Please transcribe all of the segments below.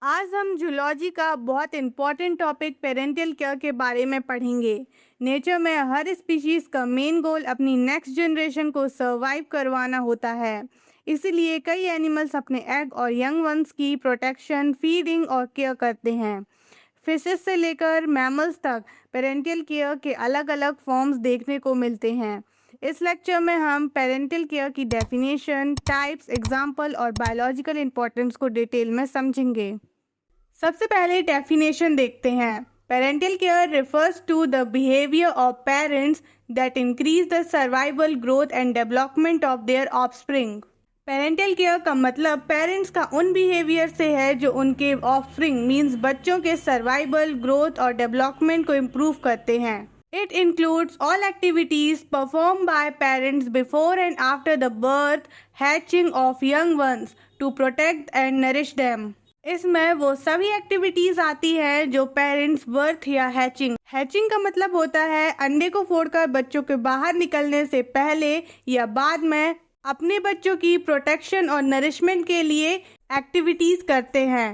आज हम जूलॉजी का बहुत इम्पॉर्टेंट टॉपिक पेरेंटल केयर के बारे में पढ़ेंगे। नेचर में हर स्पीशीज़ का मेन गोल अपनी नेक्स्ट जनरेशन को सर्वाइव करवाना होता है। इसीलिए कई एनिमल्स अपने एग और यंग वंस की प्रोटेक्शन, फीडिंग और केयर करते हैं। फिशेस से लेकर मैमल्स तक पेरेंटल केयर के अलग अलग फॉर्म्स देखने को मिलते हैं। इस लेक्चर में हम पेरेंटल केयर की डेफिनेशन, टाइप्स, एग्जाम्पल और बायोलॉजिकल इंपॉर्टेंस को डिटेल में समझेंगे। सबसे पहले डेफिनेशन देखते हैं। Parental care refers to the behaviour of parents that increase the survival, growth and development of their offspring. Parental care का मतलब पेरेंट्स का उन बिहेवियर से है जो उनके ऑफस्प्रिंग मीन्स बच्चों के सर्वाइवल, ग्रोथ और डेवलपमेंट को इम्प्रूव करते हैं। It includes all activities performed by parents before and after the birth, hatching of young ones to protect and nourish them. इसमें वो सभी एक्टिविटीज आती हैं जो पेरेंट्स बर्थ या हैचिंग का मतलब होता है अंडे को फोड़कर बच्चों के बाहर निकलने से पहले या बाद में अपने बच्चों की प्रोटेक्शन और नरिशमेंट के लिए एक्टिविटीज करते हैं।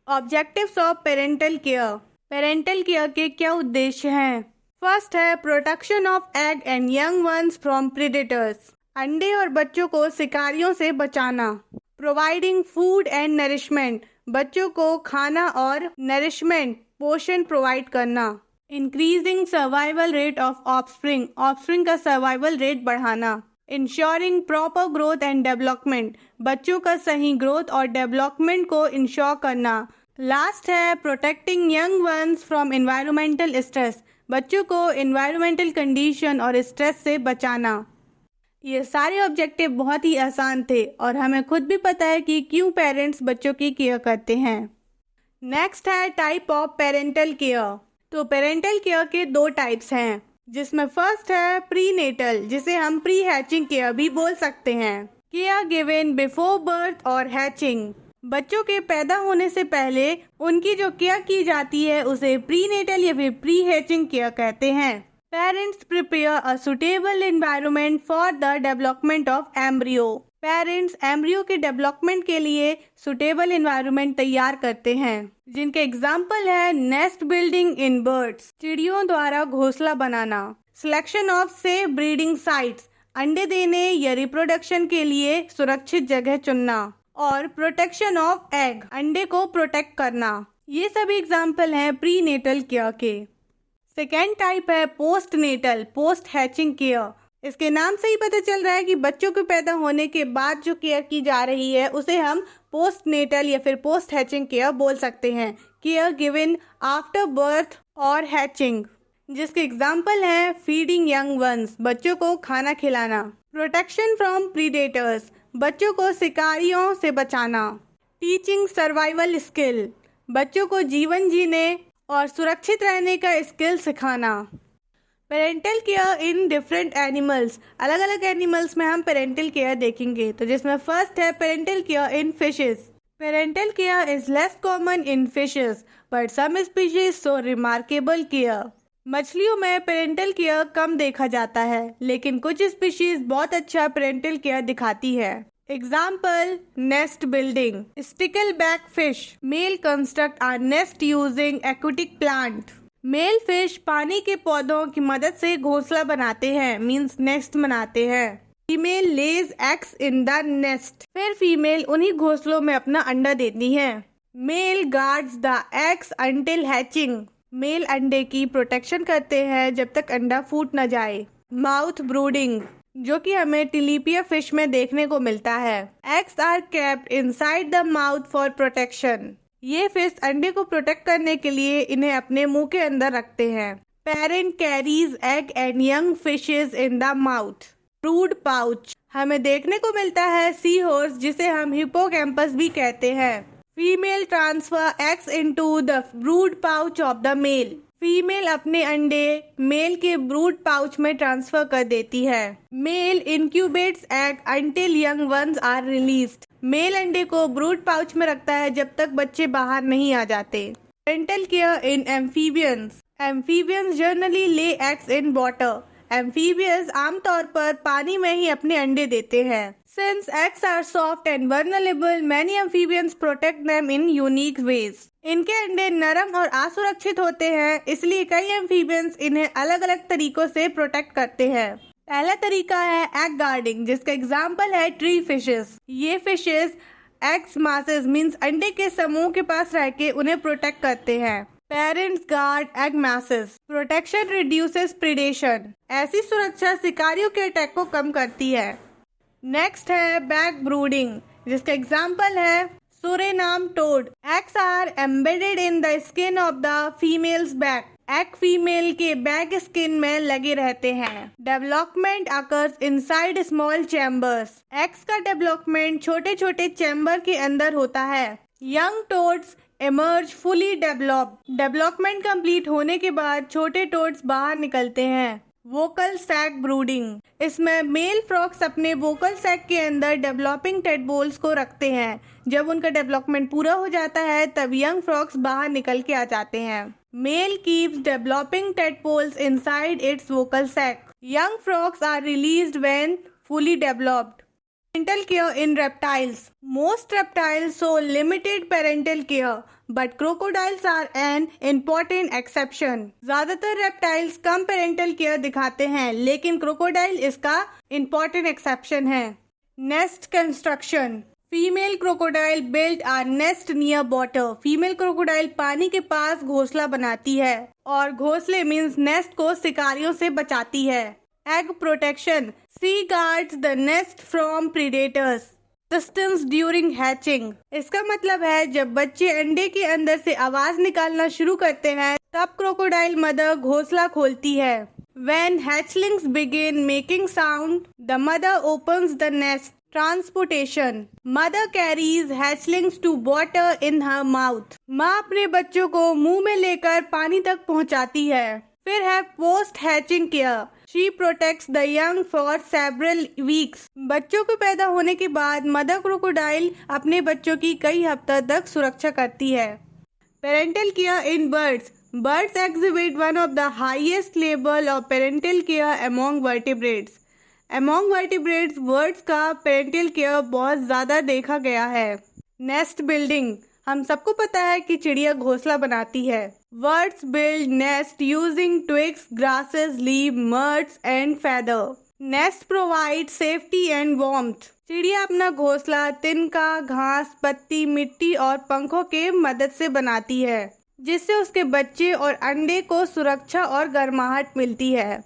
ऑब्जेक्टिव्स ऑफ पेरेंटल केयर के क्या उद्देश्य हैं? फर्स्ट है protection of egg and young ones from predators, अंडे और बच्चों को शिकारियों से बचाना। प्रोवाइडिंग फूड एंड नरिशमेंट, बच्चों को खाना और नरिशमेंट, पोषण प्रोवाइड करना। Increasing survival rate of offspring का सर्वाइवल रेट बढ़ाना। Ensuring proper growth and development, बच्चों का सही ग्रोथ और डेवलपमेंट को इंश्योर करना। लास्ट है protecting young ones from environmental stress, बच्चों को एनवायरमेंटल कंडीशन और स्ट्रेस से बचाना। ये सारे ऑब्जेक्टिव बहुत ही आसान थे और हमें खुद भी पता है कि क्यों पेरेंट्स बच्चों की केयर करते हैं। नेक्स्ट है टाइप ऑफ पेरेंटल केयर। तो पेरेंटल केयर के दो टाइप्स हैं, जिसमें फर्स्ट है प्रीनेटल, जिसे हम प्री हैचिंग केयर भी बोल सकते हैं। केयर गिवन बिफोर बर्थ और हैचिंग, बच्चों के पैदा होने से पहले उनकी जो केयर की जाती है उसे प्रीनेटल या फिर प्री हैचिंग केयर कहते हैं। Parents prepare a suitable environment for the development of embryo, parents embryo के डेवलपमेंट के लिए सुटेबल एनवायरनमेंट तैयार करते हैं, जिनके एग्जाम्पल है नेस्ट बिल्डिंग इन बर्ड्स, चिड़ियों द्वारा घोंसला बनाना। Selection of safe breeding sites, अंडे देने या रिप्रोडक्शन के लिए सुरक्षित जगह चुनना। और प्रोटेक्शन ऑफ एग, अंडे को प्रोटेक्ट करना। ये सभी एग्जाम्पल हैं प्रीनेटल केयर के। सेकेंड टाइप है पोस्ट हैचिंग केयर। इसके नाम से ही पता चल रहा है कि बच्चों के पैदा होने के बाद जो केयर की जा रही है उसे हम पोस्टनेटल या फिर पोस्ट हैचिंग केयर बोल सकते हैं। केयर गिवन आफ्टर बर्थ और हैचिंग, जिसके एग्जाम्पल हैं फीडिंग यंग वंस, बच्चों को खाना खिलाना। प्रोटेक्शन फ्रॉम प्रीडेटर्स, बच्चों को शिकारियों से बचाना। टीचिंग सर्वाइवल स्किल, बच्चों को जीवन जीने और सुरक्षित रहने का स्किल सिखाना। Parental care in different animals, अलग अलग एनिमल्स में हम पेरेंटल केयर देखेंगे। तो जिसमें फर्स्ट है parental care in fishes. Parental care is less common in fishes but some species show remarkable care. मछलियों में पेरेंटल केयर कम देखा जाता है, लेकिन कुछ स्पीशीज बहुत अच्छा पेरेंटल केयर दिखाती है। Example nest building, stickleback fish, male construct are nest using aquatic plant. Male fish पानी के पौधों की मदद से घोंसला बनाते हैं, मीन्स नेस्ट बनाते हैं। Female lays eggs in the nest, फिर फीमेल उन्हीं घोंसलों में अपना अंडा देती है। Male guards the eggs until hatching, male अंडे की प्रोटेक्शन करते हैं जब तक अंडा फूट न जाए। माउथ ब्रूडिंग, जो कि हमें टिलिपिया फिश में देखने को मिलता है। Eggs are kept inside the mouth for protection, ये फिश अंडे को प्रोटेक्ट करने के लिए इन्हें अपने मुंह के अंदर रखते हैं। Parent carries egg and young fishes in the mouth. Brood pouch, हमें देखने को मिलता है सी हॉर्स, जिसे हम हिप्पोकैम्पस भी कहते हैं। Female transfer eggs into the brood pouch of the male, female अपने अंडे मेल के ब्रूड पाउच में ट्रांसफर कर देती है। Male incubates egg until young ones are released, male अंडे को ब्रूड पाउच में रखता है जब तक बच्चे बाहर नहीं आ जाते। Parental care in amphibians, amphibians generally lay eggs in water, amphibians आमतौर पर पानी में ही अपने अंडे देते हैं। Since eggs are soft and vulnerable, many amphibians protect them in unique ways. इनके अंडे नरम और असुरक्षित होते हैं, इसलिए कई एम्फीबियंस इन्हें अलग अलग तरीकों से प्रोटेक्ट करते हैं। पहला तरीका है एग गार्डिंग, जिसका एग्जाम्पल है ट्री फिशेस। ये फिशेस एग्स मासेस मीन्स अंडे के समूह के पास रह के उन्हें प्रोटेक्ट करते हैं। Parents guard egg masses। Protection reduces predation. ऐसी सुरक्षा शिकारियों के अटैक को कम करती है। नेक्स्ट है बैक ब्रूडिंग, जिसका एग्जाम्पल है Suriname toad. Eggs are embedded in the skin of the female's back. Egg female के बैक स्किन में लगे रहते हैं। Development occurs inside small chambers. Eggs का डेवलपमेंट छोटे छोटे चैम्बर के अंदर होता है। Young toads emerge fully developed. Development complete होने के बाद छोटे टोड्स बाहर निकलते हैं। वोकल सैक ब्रूडिंग, इसमें मेल फ्रॉक्स अपने वोकल सैक के अंदर डेवलपिंग टेडपोल्स को रखते हैं। जब उनका डेवलपमेंट पूरा हो जाता है तब यंग फ्रॉक्स बाहर निकल के आ जाते हैं। Male keeps developing tadpoles inside its vocal sac. Young frogs are released when fully developed. Parental care in reptiles. Most reptiles show limited parental care, but crocodiles are an important exception. ज्यादातर reptiles कम parental care दिखाते हैं, लेकिन crocodile इसका important exception है। Nest construction. Female crocodile built a nest near water. Female crocodile पानी के पास घोंसला बनाती है, और घोंसले means nest को शिकारियों से बचाती है। Egg protection. Sea guards the nest from predators. Resistance during hatching. इसका मतलब है जब बच्चे अंडे के अंदर से आवाज निकालना शुरू करते हैं तब क्रोकोडाइल मदर घोंसला खोलती है। When hatchlings begin making sound, the mother opens the nest. Transportation. Mother carries hatchlings to water in her mouth. माँ अपने बच्चों को मुंह में लेकर पानी तक पहुंचाती है। फिर है post hatching care. She protects the young for several weeks. बच्चों के पैदा होने के बाद मदर क्रोकोडाइल अपने बच्चों की कई हफ्तों तक सुरक्षा करती है। Parental care in birds. Birds exhibit one of the highest level of parental care among vertebrates. Among vertebrates birds का पेरेंटल केयर बहुत ज्यादा देखा गया है। Nest building. हम सबको पता है कि चिड़िया घोंसला बनाती है। Birds build nest using twigs, grasses, leaves, mud and feather. Nest provides safety and warmth. चिड़िया अपना घोंसला तिनका, घास, पत्ती, मिट्टी और पंखों के मदद से बनाती है, जिससे उसके बच्चे और अंडे को सुरक्षा और गर्माहट मिलती है।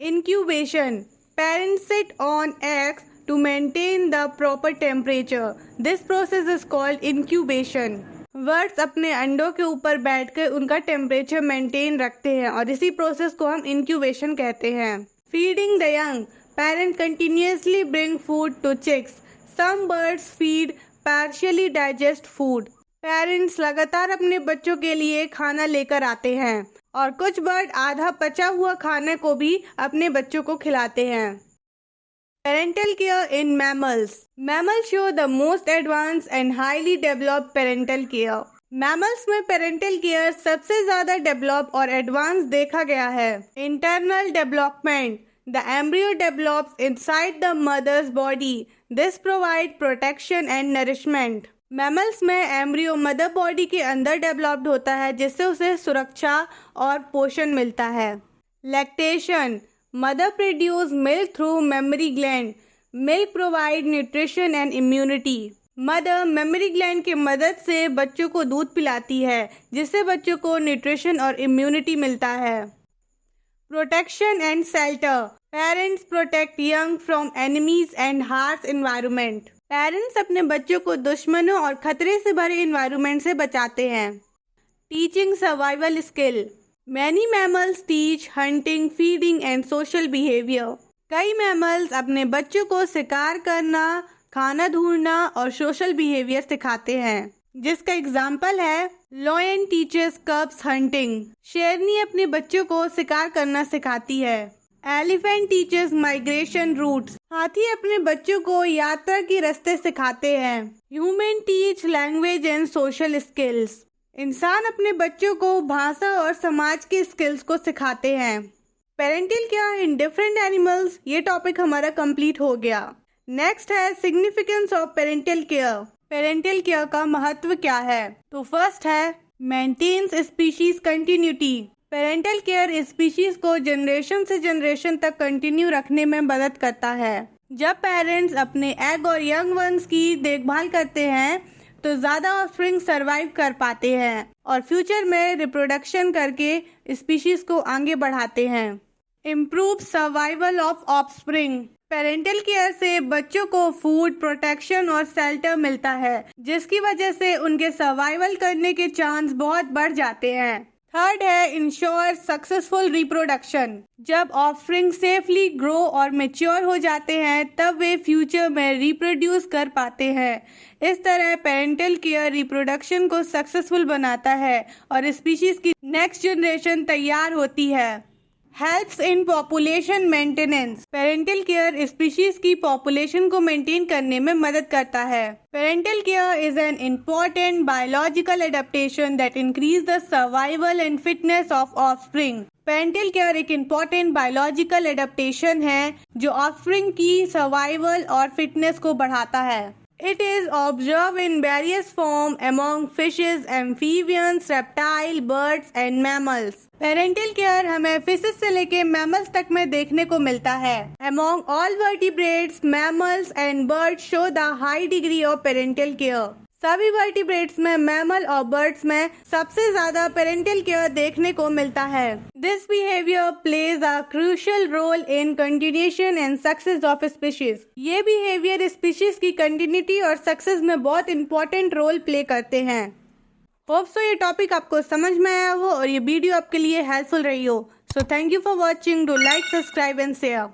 Incubation. Parents sit on eggs to maintain the proper temperature. This process is called incubation. Birds अपने अंडों के ऊपर बैठकर उनका टेम्परेचर मेंटेन रखते हैं और इसी प्रोसेस को हम इंक्यूबेशन कहते हैं। Feeding the young. Parent continuously bring food to chicks. Some birds feed partially digest food. Parents लगातार अपने बच्चों के लिए खाना लेकर आते हैं और कुछ बर्ड आधा पचा हुआ खाने को भी अपने बच्चों को खिलाते हैं। Parental care in mammals. Mammals show the most advanced and highly developed parental care. Mammals में parental care सबसे ज्यादा develop और advanced देखा गया है। Internal development. The embryo develops inside the mother's body. This provides protection and nourishment. Mammals में embryo mother body के अंदर developed होता है, जिससे उसे सुरक्षा और पोषण मिलता है। Lactation. Mother produce milk through mammary gland. Milk provide nutrition and immunity. Mother memory gland की मदद से बच्चों को दूध पिलाती है, जिससे बच्चों को न्यूट्रिशन और इम्यूनिटी मिलता है। Protection and shelter. Parents protect young from enemies and harsh environment. Parents अपने बच्चों को दुश्मनों और खतरे से भरे एनवायरनमेंट से बचाते हैं। Teaching survival skill. Many mammals teach hunting, feeding and social behavior. कई मैमल्स अपने बच्चों को शिकार करना, खाना ढूंढना और सोशल बिहेवियर सिखाते हैं, जिसका एग्जाम्पल है लायन टीचर्स कब्स हंटिंग. शेरनी अपने बच्चों को शिकार करना सिखाती है। Elephant teachers migration routes. हाथी अपने बच्चों को यात्रा के रास्ते सिखाते हैं। Human teach language and social skills. इंसान अपने बच्चों को भाषा और समाज के स्किल्स को सिखाते हैं। Parental care in different animals, ये टॉपिक हमारा कंप्लीट हो गया। नेक्स्ट है significance of parental care. Parental care का महत्व क्या है? तो फर्स्ट है maintains species continuity. Parental care species को जनरेशन से जनरेशन तक कंटिन्यू रखने में मदद करता है। जब पेरेंट्स अपने एग और यंग वंस की देखभाल करते हैं तो ज़्यादा ऑफस्प्रिंग सरवाइव कर पाते हैं और फ्यूचर में रिप्रोडक्शन करके स्पीशीज को आगे बढ़ाते हैं। Improve survival of offspring. Parental care से बच्चों को फूड, प्रोटेक्शन और शेल्टर मिलता है, जिसकी वजह से उनके सर्वाइवल करने के चांस बहुत बढ़ जाते हैं। थर्ड है इंश्योर सक्सेसफुल रिप्रोडक्शन। जब ऑफस्प्रिंग सेफली ग्रो और मेच्योर हो जाते हैं तब वे फ्यूचर में रिप्रोड्यूस कर पाते हैं। इस तरह पेरेंटल केयर रिप्रोडक्शन को सक्सेसफुल बनाता है और स्पीशीज की नेक्स्ट जनरेशन तैयार होती है। Helps in population maintenance. Parental care species की पॉपुलेशन को मेंटेन करने में मदद करता है। Parental care is an important biological adaptation that increase the survival and fitness of offspring. Parental care एक इम्पोर्टेंट बायोलॉजिकल एडेप्टेशन है जो ऑफस्प्रिंग की सर्वाइवल और फिटनेस को बढ़ाता है। It is observed in various forms among fishes, amphibians, reptiles, birds and mammals. Parental care हमें fishes से लेके मैमल्स तक में देखने को मिलता है। Among all vertebrates, mammals and birds show the high degree of parental care. सभी वर्टिब्रेट्स में, मैमल और बर्ड्स में सबसे ज्यादा पेरेंटल केयर देखने को मिलता है। This behaviour plays a crucial role in continuation and success of species. ये बिहेवियर स्पीशीज की कंटिन्यूटी और सक्सेस में बहुत इंपॉर्टेंट रोल प्ले करते हैं। होप सो ये टॉपिक आपको समझ में आया हो और ये वीडियो आपके लिए हेल्पफुल रही हो। So thank you for watching. Do like, subscribe and share.